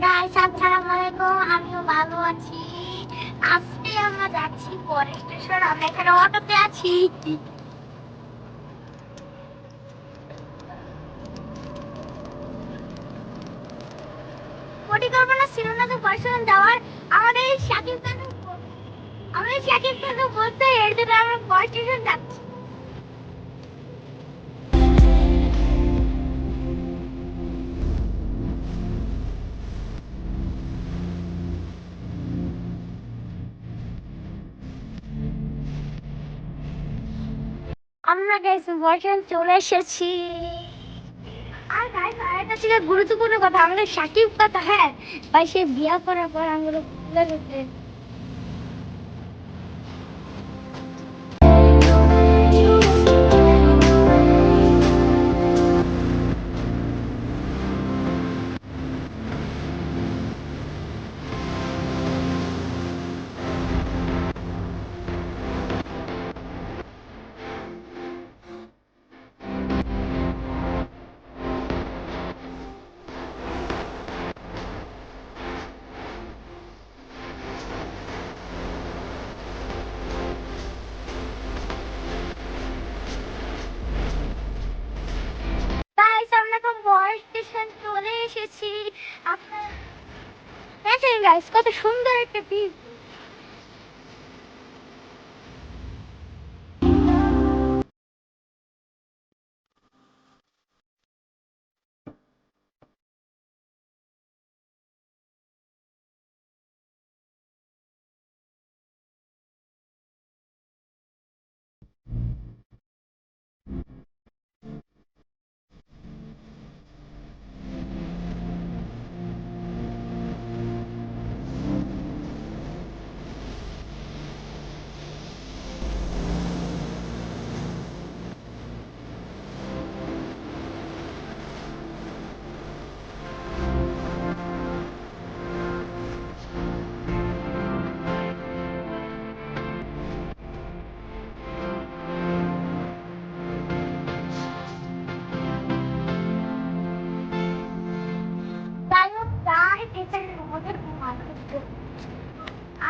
Guys আসসালামু আলাইকুম, আমিও ভালো আছি। আজকে আমরা যাচ্ছি পরের স্টেশন। আমরা এখানে অটোতে আছি। পরিকল্পনা ছিল না তো পরের স্টেশন যাওয়ার। আমাদের শাকিব খানও বলতে এর জন্য আমরা পরের স্টেশন যাচ্ছি। আমরা গাইস বর্ষণ চলে এসেছি। আর গাইস আরেকটা ছিল গুরুত্বপূর্ণ কথা, আমাদের শাকিব কথা। হ্যাঁ ভাই, সে বিয়া করার পর আমরা ভুলে গেছে। গাইস আমরা তো বড় স্টেশন চলে এসেছি। আপনার দেখেন গাইস কত সুন্দর একটা ভিউ।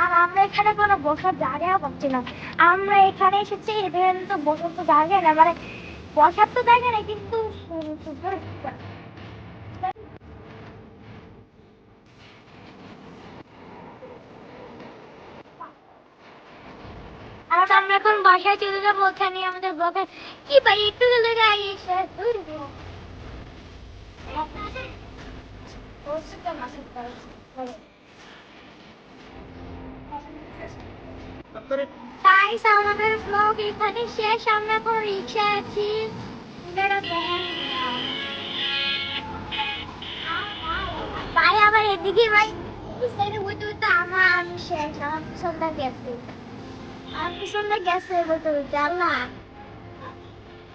আর আমরা এখানে কোনো বসার জায়গা পাচ্ছি না। আমরা এখানে এসেছি, এদের তো বসার তো জায়গা না, মানে বসার তো জায়গা নেই, কিন্তু আর আমরা এখন বাসায় চলে যাবো। ওখানে আমাদের বসার কি ভাই, একটু গেলে গাড়ি এসে গাইস আমাদের ব্লগ এখানে শেষ। আমরা এখন রিক্সায় আছি। ভাই আবার এদিকে ভাই পিছনে বলতে বলতে আমি শেষ। আমার পিছনটা গেছে, বলতে বলতে আল্লাহ।